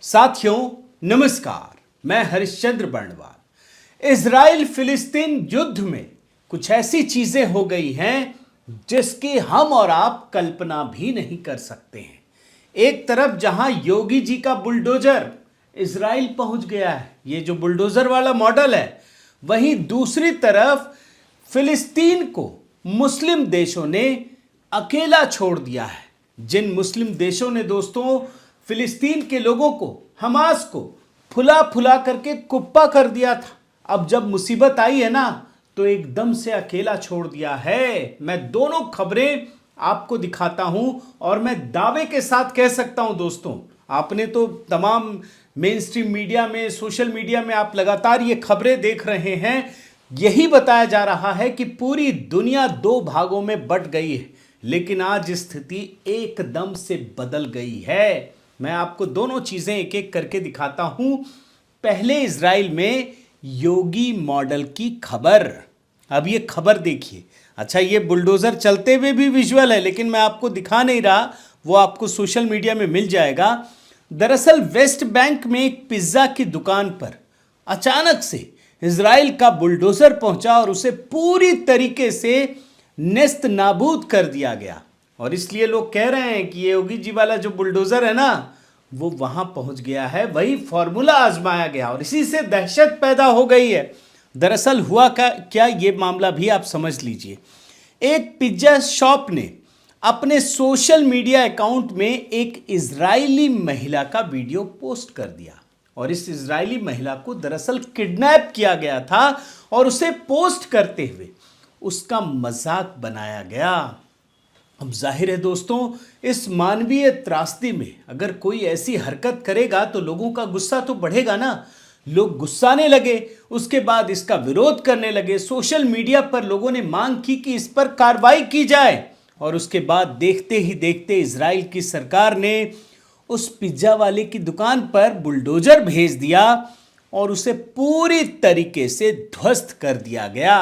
साथियों नमस्कार, मैं हरिश्चंद्र बर्णवाल। इजराइल फिलिस्तीन युद्ध में कुछ ऐसी चीजें हो गई हैं जिसकी हम और आप कल्पना भी नहीं कर सकते हैं। एक तरफ जहां योगी जी का बुलडोजर इजराइल पहुंच गया है, ये जो बुलडोजर वाला मॉडल है, वहीं दूसरी तरफ फिलिस्तीन को मुस्लिम देशों ने अकेला छोड़ दिया है। जिन मुस्लिम देशों ने दोस्तों फिलिस्तीन के लोगों को, हमास को फुला फुला करके कुप्पा कर दिया था, अब जब मुसीबत आई है ना तो एकदम से अकेला छोड़ दिया है। मैं दोनों खबरें आपको दिखाता हूं और मैं दावे के साथ कह सकता हूं दोस्तों, आपने तो तमाम मेन स्ट्रीम मीडिया में, सोशल मीडिया में आप लगातार ये खबरें देख रहे हैं। यही बताया जा रहा है कि पूरी दुनिया दो भागों में बंट गई है, लेकिन आज स्थिति एकदम से बदल गई है। मैं आपको दोनों चीजें एक एक करके दिखाता हूं। पहले इजराइल में योगी मॉडल की खबर। अब ये खबर देखिए। अच्छा, ये बुलडोजर चलते हुए भी विजुअल है, लेकिन मैं आपको दिखा नहीं रहा, वो आपको सोशल मीडिया में मिल जाएगा। दरअसल वेस्ट बैंक में एक पिज्जा की दुकान पर अचानक से इजराइल का बुलडोजर पहुंचा और उसे पूरी तरीके से नेस्त नाबूद कर दिया गया। और इसलिए लोग कह रहे हैं कि ये योगी जी वाला जो बुलडोजर है ना, वो वहां पहुंच गया है, वही फॉर्मूला आजमाया गया और इसी से दहशत पैदा हो गई है। दरअसल हुआ क्या, ये मामला भी आप समझ लीजिए। एक पिज्जा शॉप ने अपने सोशल मीडिया अकाउंट में एक इजरायली महिला का वीडियो पोस्ट कर दिया और इस इजरायली महिला को दरअसल किडनैप किया गया था और उसे पोस्ट करते हुए उसका मजाक बनाया गया। अब जाहिर है दोस्तों, इस मानवीय त्रासदी में अगर कोई ऐसी हरकत करेगा तो लोगों का गुस्सा तो बढ़ेगा ना। लोग गुस्साने लगे, उसके बाद इसका विरोध करने लगे। सोशल मीडिया पर लोगों ने मांग की कि इस पर कार्रवाई की जाए और उसके बाद देखते ही देखते इजराइल की सरकार ने उस पिज्जा वाले की दुकान पर बुलडोजर भेज दिया और उसे पूरी तरीके से ध्वस्त कर दिया गया।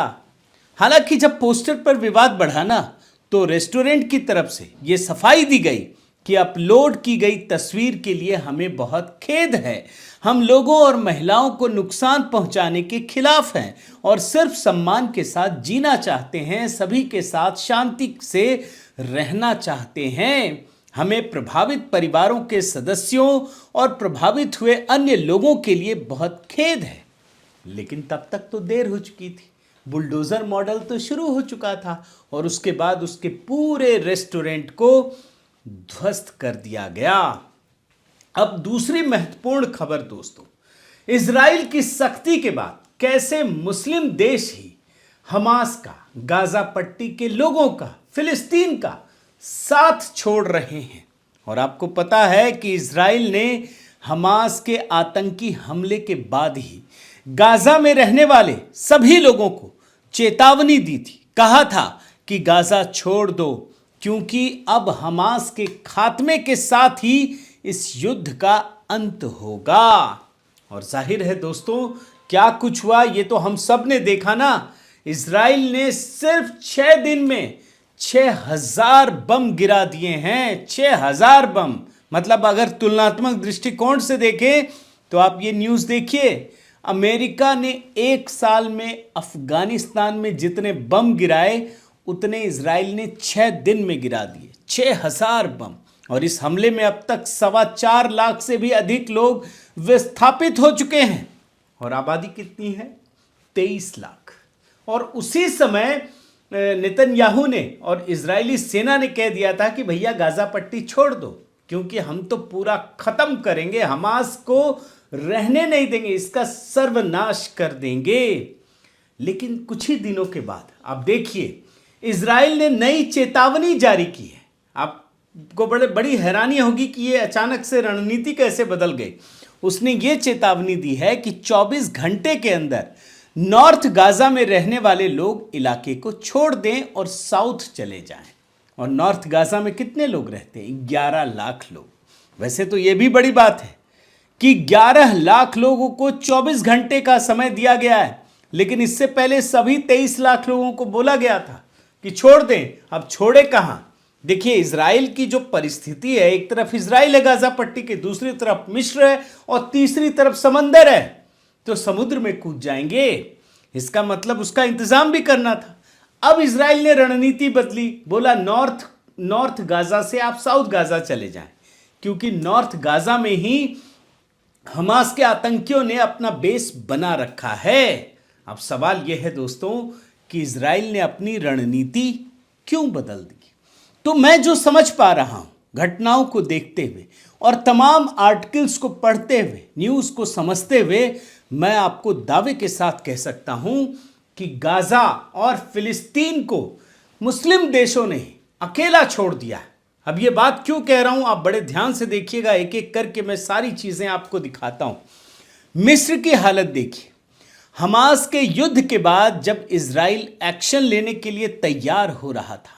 हालांकि जब पोस्टर पर विवाद बढ़ा ना, तो रेस्टोरेंट की तरफ से यह सफाई दी गई कि अपलोड की गई तस्वीर के लिए हमें बहुत खेद है, हम लोगों और महिलाओं को नुकसान पहुंचाने के खिलाफ हैं और सिर्फ सम्मान के साथ जीना चाहते हैं, सभी के साथ शांति से रहना चाहते हैं। हमें प्रभावित परिवारों के सदस्यों और प्रभावित हुए अन्य लोगों के लिए बहुत खेद है। लेकिन तब तक तो देर हो चुकी थी, बुलडोजर मॉडल तो शुरू हो चुका था और उसके बाद उसके पूरे रेस्टोरेंट को ध्वस्त कर दिया गया। अब दूसरी महत्वपूर्ण खबर दोस्तों, इजराइल की सख्ती के बाद कैसे मुस्लिम देश ही हमास का, गाजा पट्टी के लोगों का, फिलिस्तीन का साथ छोड़ रहे हैं। और आपको पता है कि इजराइल ने हमास के आतंकी हमले के बाद ही गाजा में रहने वाले सभी लोगों को चेतावनी दी थी, कहा था कि गाजा छोड़ दो, क्योंकि अब हमास के खात्मे के साथ ही इस युद्ध का अंत होगा। और जाहिर है दोस्तों, क्या कुछ हुआ ये तो हम सब ने देखा ना। इजराइल ने सिर्फ 6 दिन में 6000 बम गिरा दिए हैं। 6000 बम, मतलब अगर तुलनात्मक दृष्टिकोण से देखें तो आप ये न्यूज़ देखिए, अमेरिका ने एक साल में अफगानिस्तान में जितने बम गिराए उतने इजराइल ने 6 दिन में गिरा दिए। 6000 बम। और इस हमले में अब तक 4.25 लाख से भी अधिक लोग विस्थापित हो चुके हैं और आबादी कितनी है? 23 लाख। और उसी समय नेतन्याहू ने और इजरायली सेना ने कह दिया था कि भैया गाजा पट्टी छोड़ दो, क्योंकि हम तो पूरा खत्म करेंगे, हमास को रहने नहीं देंगे, इसका सर्वनाश कर देंगे। लेकिन कुछ ही दिनों के बाद आप देखिए, इजराइल ने नई चेतावनी जारी की है। आपको बड़ी हैरानी होगी कि ये अचानक से रणनीति कैसे बदल गई। उसने ये चेतावनी दी है कि 24 घंटे के अंदर नॉर्थ गाजा में रहने वाले लोग इलाके को छोड़ दें और साउथ चले जाएं। और नॉर्थ गाजा में कितने लोग रहते हैं? 11 लाख लोग। वैसे तो यह भी बड़ी बात है कि 11 लाख लोगों को 24 घंटे का समय दिया गया है, लेकिन इससे पहले सभी 23 लाख लोगों को बोला गया था कि छोड़ दें। अब छोड़े कहां? देखिए इजराइल की जो परिस्थिति है, एक तरफ इजराइल है गाजा पट्टी के, दूसरी तरफ मिस्र है और तीसरी तरफ समंदर है। तो समुद्र में कूद जाएंगे, इसका मतलब उसका इंतजाम भी करना था। अब इजराइल ने रणनीति बदली, बोला नॉर्थ गाजा से आप साउथ गाजा चले जाएं, क्योंकि नॉर्थ गाजा में ही हमास के आतंकियों ने अपना बेस बना रखा है। अब सवाल यह है दोस्तों कि इजराइल ने अपनी रणनीति क्यों बदल दी? तो मैं जो समझ पा रहा हूं घटनाओं को देखते हुए और तमाम आर्टिकल्स को पढ़ते हुए, न्यूज़ को समझते हुए, मैं आपको दावे के साथ कह सकता हूं कि गाजा और फिलिस्तीन को मुस्लिम देशों ने अकेला छोड़ दिया है। अब ये बात क्यों कह रहा हूं, आप बड़े ध्यान से देखिएगा, एक एक करके मैं सारी चीजें आपको दिखाता हूं। मिस्र की हालत देखिए। हमास के युद्ध के बाद जब इजराइल एक्शन लेने के लिए तैयार हो रहा था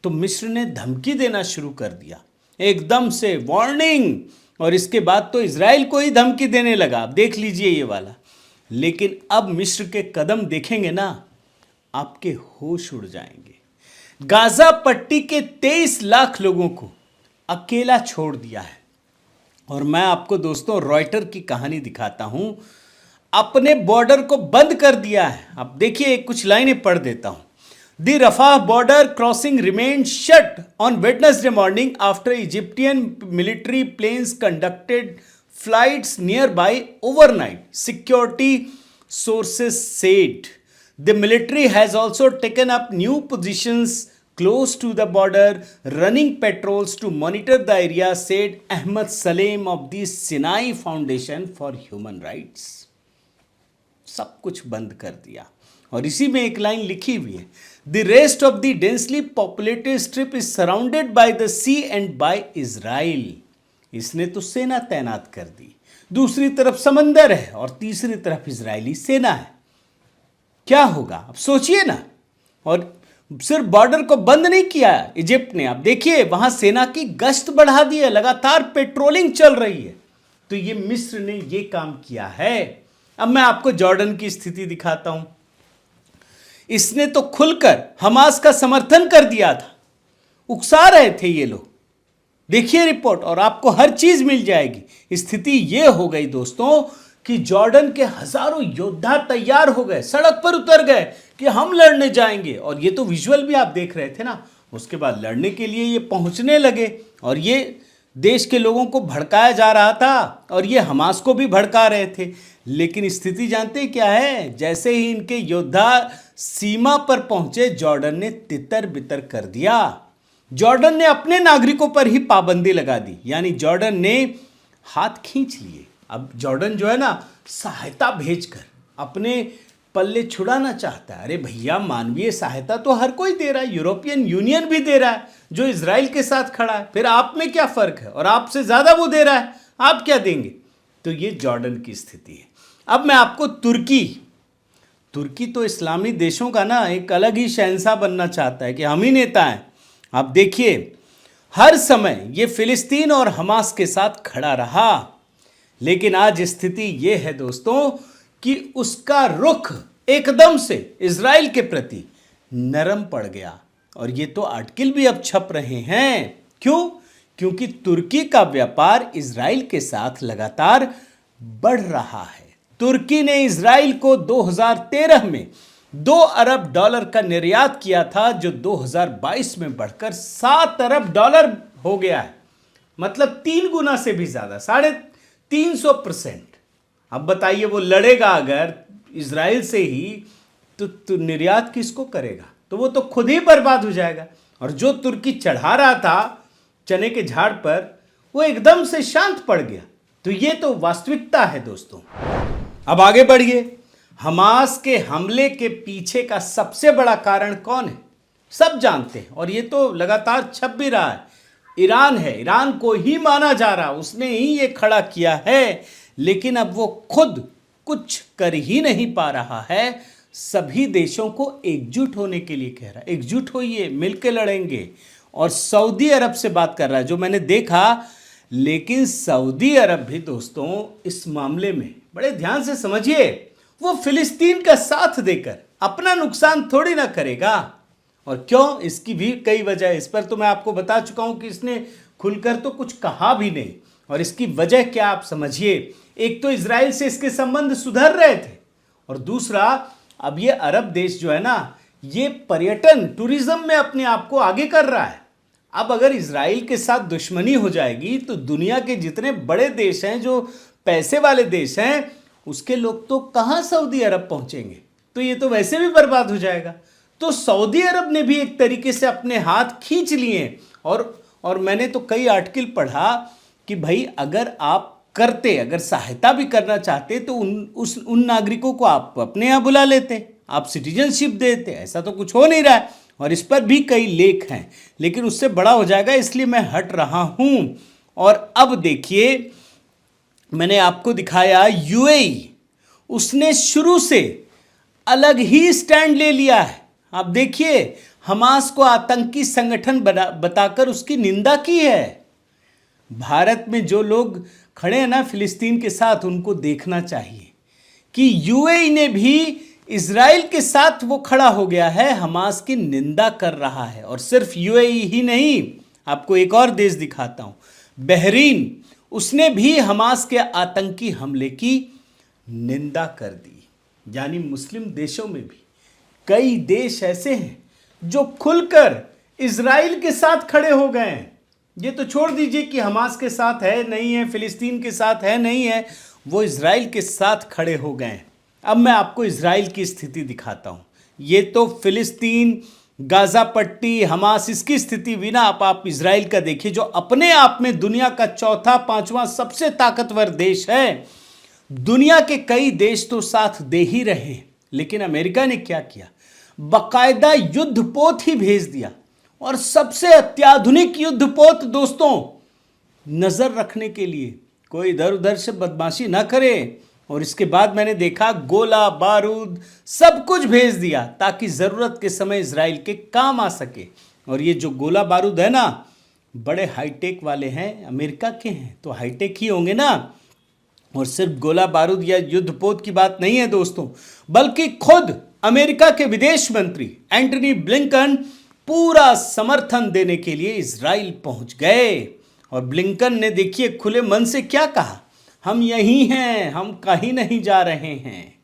तो मिस्र ने धमकी देना शुरू कर दिया, एकदम से वार्निंग, और इसके बाद तो इजराइल को ही धमकी देने लगा। आप देख लीजिए ये वाला। लेकिन अब मिस्र के कदम देखेंगे ना, आपके होश उड़ जाएंगे। गाजा पट्टी के 23 लाख लोगों को अकेला छोड़ दिया है। और मैं आपको दोस्तों रॉयटर की कहानी दिखाता हूं, अपने बॉर्डर को बंद कर दिया है। अब देखिए कुछ लाइनें पढ़ देता हूं। The Rafah border crossing remained shut on Wednesday morning after Egyptian military planes conducted flights nearby overnight, security sources said. The military has also taken up new positions close to the border, running patrols to monitor the area, said Ahmed Saleem of the Sinai Foundation for Human Rights. सब कुछ बंद कर दिया। और इसी में एक line लिखी हुई है, the rest of the densely populated strip is surrounded by the sea and by Israel. इसने तो सेना तैनात कर दी, दूसरी तरफ समंदर है और तीसरी तरफ इजरायली सेना है। क्या होगा अब सोचिए ना। और सिर्फ बॉर्डर को बंद नहीं किया इजिप्ट ने, अब देखिए वहां सेना की गश्त बढ़ा दी है, लगातार पेट्रोलिंग चल रही है। तो ये मिस्र ने ये काम किया है। अब मैं आपको जॉर्डन की स्थिति दिखाता हूं। इसने तो खुलकर हमास का समर्थन कर दिया था, उकसा रहे थे ये लोग। देखिए रिपोर्ट और आपको हर चीज मिल जाएगी। स्थिति ये हो गई दोस्तों कि जॉर्डन के हजारों योद्धा तैयार हो गए, सड़क पर उतर गए कि हम लड़ने जाएंगे। और ये तो विजुअल भी आप देख रहे थे ना। उसके बाद लड़ने के लिए ये पहुंचने लगे और ये देश के लोगों को भड़काया जा रहा था और ये हमास को भी भड़का रहे थे। लेकिन स्थिति जानते क्या है, जैसे ही इनके योद्धा सीमा पर पहुंचे जॉर्डन ने तितर बितर कर दिया। जॉर्डन ने अपने नागरिकों पर ही पाबंदी लगा दी, यानी जॉर्डन ने हाथ खींच लिए। अब जॉर्डन जो है ना, सहायता भेजकर अपने पल्ले छुड़ाना चाहता है। अरे भैया, मानवीय सहायता तो हर कोई दे रहा है, यूरोपियन यूनियन भी दे रहा है जो इजराइल के साथ खड़ा है। फिर आप में क्या फर्क है? और आपसे ज्यादा वो दे रहा है, आप क्या देंगे? तो ये जॉर्डन की स्थिति है। अब मैं आपको तुर्की तो इस्लामी देशों का ना एक अलग ही शहंशाह बनना चाहता है कि हम ही नेता हैं। आप देखिए हर समय ये फिलिस्तीन और हमास के साथ खड़ा रहा। लेकिन आज स्थिति ये है दोस्तों कि उसका रुख एकदम से इजराइल के प्रति नरम पड़ गया। और ये तो आर्टिकल भी अब छप रहे हैं। क्यों? क्योंकि तुर्की का व्यापार इजराइल के साथ लगातार बढ़ रहा है। तुर्की ने इजराइल को 2013 में $2 अरब का निर्यात किया था, जो 2022 में बढ़कर $7 अरब हो गया है। मतलब 3 गुना से भी ज्यादा, 350%। अब बताइए वो लड़ेगा अगर इजराइल से ही तो निर्यात किसको करेगा? तो वो तो खुद ही बर्बाद हो जाएगा। और जो तुर्की चढ़ा रहा था चने के झाड़ पर, वो एकदम से शांत पड़ गया। तो ये तो वास्तविकता है दोस्तों। अब आगे बढ़िए। हमास के हमले के पीछे का सबसे बड़ा कारण कौन है? सब जानते हैं और ये तो लगातार छप भी रहा है। ईरान है। ईरान को ही माना जा रहा, उसने ही ये खड़ा किया है। लेकिन अब वो खुद कुछ कर ही नहीं पा रहा है। सभी देशों को एकजुट होने के लिए कह रहा है, एकजुट होइए, मिलकर लड़ेंगे। और सऊदी अरब से बात कर रहा है, जो मैंने देखा। लेकिन सऊदी अरब भी दोस्तों इस मामले में बड़े ध्यान से समझिए, वो फिलिस्तीन का साथ देकर अपना नुकसान थोड़ी ना करेगा। और क्यों, इसकी भी कई वजह है। इस पर तो मैं आपको बता चुका हूं कि इसने खुलकर तो कुछ कहा भी नहीं। और इसकी वजह क्या आप समझिए। एक तो इजराइल से इसके संबंध सुधर रहे थे, और दूसरा अब ये अरब देश जो है ना, ये पर्यटन टूरिज्म में अपने आप को आगे कर रहा है। अब अगर इजराइल के साथ दुश्मनी हो जाएगी तो दुनिया के जितने बड़े देश हैं, जो पैसे वाले देश हैं, उसके लोग तो कहां सऊदी अरब पहुंचेंगे। तो ये तो वैसे भी बर्बाद हो जाएगा। तो सऊदी अरब ने भी एक तरीके से अपने हाथ खींच लिए। और मैंने तो कई आर्टिकल पढ़ा कि भाई अगर आप अगर सहायता भी करना चाहते तो उन नागरिकों को आप अपने यहाँ बुला लेते, आप सिटीजनशिप देते। ऐसा तो कुछ हो नहीं रहा है, और इस पर भी कई लेख हैं, लेकिन उससे बड़ा हो जाएगा, इसलिए मैं हट रहा हूं। और अब देखिए, मैंने आपको दिखाया यूएई, उसने शुरू से अलग ही स्टैंड ले लिया है। आप देखिए, हमास को आतंकी संगठन बताकर उसकी निंदा की है। भारत में जो लोग खड़े हैं ना फिलिस्तीन के साथ, उनको देखना चाहिए कि यूएई ने भी इजराइल के साथ वो खड़ा हो गया है, हमास की निंदा कर रहा है। और सिर्फ यूएई ही नहीं, आपको एक और देश दिखाता हूं, बहरीन, उसने भी हमास के आतंकी हमले की निंदा कर दी। यानी मुस्लिम देशों में भी कई देश ऐसे हैं जो खुलकर इजराइल के साथ खड़े हो गए हैं। ये तो छोड़ दीजिए कि हमास के साथ है नहीं है, फिलिस्तीन के साथ है नहीं है, वो इजराइल के साथ खड़े हो गए हैं। अब मैं आपको इजराइल की स्थिति दिखाता हूं। ये तो फिलिस्तीन, गाजा पट्टी, हमास, इसकी स्थिति भी ना आप इजराइल का देखिए, जो अपने आप में दुनिया का चौथा पांचवा सबसे ताकतवर देश है। दुनिया के कई देश तो साथ दे ही रहे, लेकिन अमेरिका ने क्या किया, बाकायदा युद्धपोत ही भेज दिया। और सबसे अत्याधुनिक युद्धपोत दोस्तों, नजर रखने के लिए कोई इधर उधर से बदमाशी ना करे। और इसके बाद मैंने देखा गोला बारूद सब कुछ भेज दिया, ताकि जरूरत के समय इजराइल के काम आ सके। और ये जो गोला बारूद है ना, बड़े हाईटेक वाले हैं, अमेरिका के हैं तो हाईटेक ही होंगे ना। और सिर्फ गोला बारूद या युद्धपोत की बात नहीं है दोस्तों, बल्कि खुद अमेरिका के विदेश मंत्री एंटनी ब्लिंकन पूरा समर्थन देने के लिए इजराइल पहुंच गए। और ब्लिंकन ने देखिए खुले मन से क्या कहा, हम यहीं हैं, हम कहीं नहीं जा रहे हैं।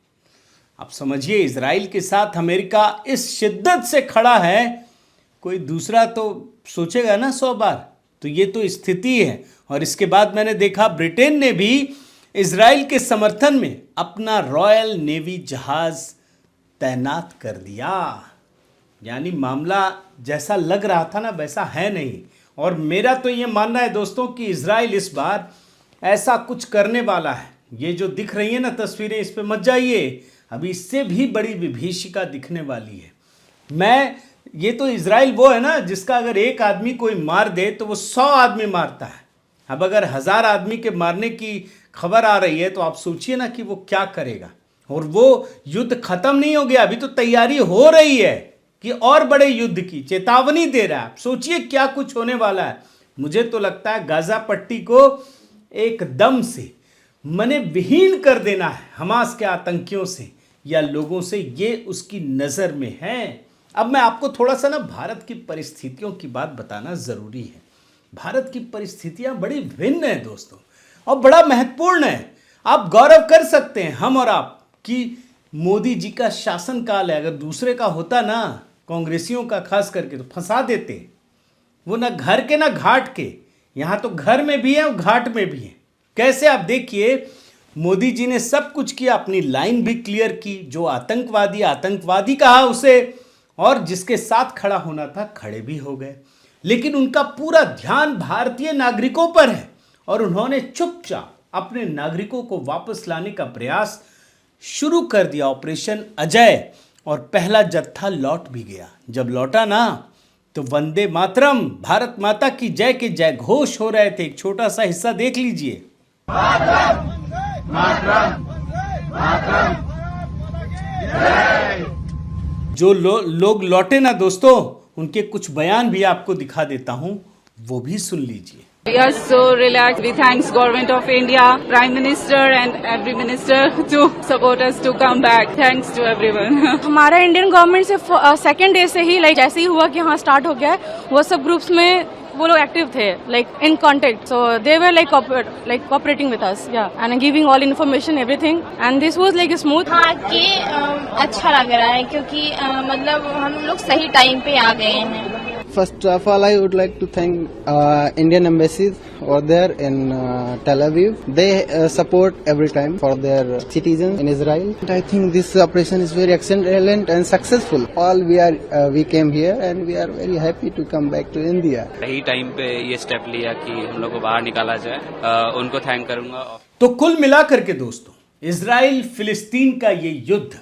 आप समझिए, इजराइल के साथ अमेरिका इस शिद्दत से खड़ा है, कोई दूसरा तो सोचेगा ना 100 बार। तो ये तो स्थिति है। और इसके बाद मैंने देखा ब्रिटेन ने भी इजराइल के समर्थन में अपना रॉयल नेवी जहाज तैनात कर दिया। यानी मामला जैसा लग रहा था ना, वैसा है नहीं। और मेरा तो ये मानना है दोस्तों कि इजराइल इस बार ऐसा कुछ करने वाला है। ये जो दिख रही है ना तस्वीरें, इस पे मत जाइए, अभी इससे भी बड़ी विभीषिका दिखने वाली है। ये तो इजराइल वो है ना जिसका अगर एक आदमी कोई मार दे तो वो 100 आदमी मारता है। अब अगर 1000 आदमी के मारने की खबर आ रही है तो आप सोचिए ना कि वो क्या करेगा। और वो युद्ध खत्म नहीं हो गया, अभी तो तैयारी हो रही है कि और बड़े युद्ध की चेतावनी दे रहा है। आप सोचिए क्या कुछ होने वाला है। मुझे तो लगता है गाजा पट्टी को एकदम से मने विहीन कर देना है हमास के आतंकियों से या लोगों से, ये उसकी नजर में है। अब मैं आपको थोड़ा सा ना भारत की परिस्थितियों की बात बताना जरूरी है। भारत की परिस्थितियां बड़ी भिन्न है दोस्तों, और बड़ा महत्वपूर्ण है। आप गौरव कर सकते हैं, हम और आप, कि मोदी जी का शासनकाल है। अगर दूसरे का होता ना, कांग्रेसियों का खास करके, तो फंसा देते। वो ना घर के ना घाट के, यहां तो घर में भी है और घाट में भी है। कैसे, आप देखिए, मोदी जी ने सब कुछ किया, अपनी लाइन भी क्लियर की। जो आतंकवादी कहा उसे, और जिसके साथ खड़ा होना था खड़े भी हो गए। लेकिन उनका पूरा ध्यान भारतीय नागरिकों पर है, और उन्होंने चुपचाप अपने नागरिकों को वापस लाने का प्रयास शुरू कर दिया, ऑपरेशन अजय। और पहला जत्था लौट भी गया। जब लौटा ना, तो वंदे मातरम, भारत माता की जय के जय घोष हो रहे थे। एक छोटा सा हिस्सा देख लीजिए। जो लोग लौटे ना दोस्तों, उनके कुछ बयान भी आपको दिखा देता हूं, वो भी सुन लीजिए। We are so relaxed. We thanks Government of India, Prime Minister and every minister to support us to come back. Thanks to everyone. हमारा इंडियन गवर्नमेंट से सेकेंड डे से ही जैसे ही हुआ कि हाँ स्टार्ट हो गया है, वो सब ग्रुप्स में वो लोग एक्टिव थे in contact, so they were cooperating with us and giving all information everything and this was smooth. हाँ कि अच्छा लग रहा है क्योंकि मतलब हम लोग सही टाइम पे आ गए हैं। First of all, I would like to thank Indian embassies over there in Tel Aviv. They support every time for their citizens in Israel. And I think this operation is very excellent and successful. All we came here and we are very happy to come back to India. सही time पे ये step लिया कि हम लोग को बाहर निकाला जाए, उनको थैंक करूंगा। तो कुल मिलाकर के दोस्तों, इजराइल फिलिस्तीन का ये युद्ध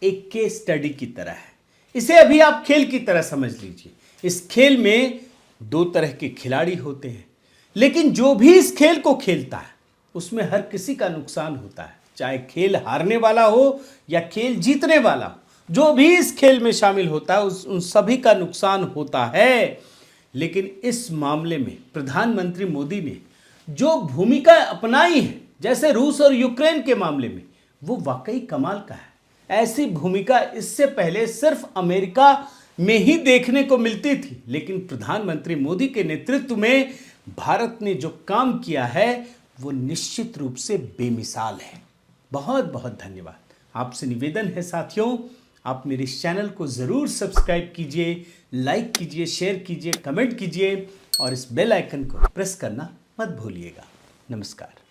एक केस स्टडी की तरह है। इसे अभी आप खेल की तरह समझ लीजिए। इस खेल में दो तरह के खिलाड़ी होते हैं, लेकिन जो भी इस खेल को खेलता है उसमें हर किसी का नुकसान होता है, चाहे खेल हारने वाला हो या खेल जीतने वाला हो। जो भी इस खेल में शामिल होता है उन सभी का नुकसान होता है। लेकिन इस मामले में प्रधानमंत्री मोदी ने जो भूमिका अपनाई है, जैसे रूस और यूक्रेन के मामले में, वो वाकई कमाल का है। ऐसी भूमिका इससे पहले सिर्फ अमेरिका में ही देखने को मिलती थी, लेकिन प्रधानमंत्री मोदी के नेतृत्व में भारत ने जो काम किया है वो निश्चित रूप से बेमिसाल है। बहुत बहुत धन्यवाद। आपसे निवेदन है साथियों, आप मेरे इस चैनल को ज़रूर सब्सक्राइब कीजिए, लाइक कीजिए, शेयर कीजिए, कमेंट कीजिए और इस बेल आइकन को प्रेस करना मत भूलिएगा। नमस्कार।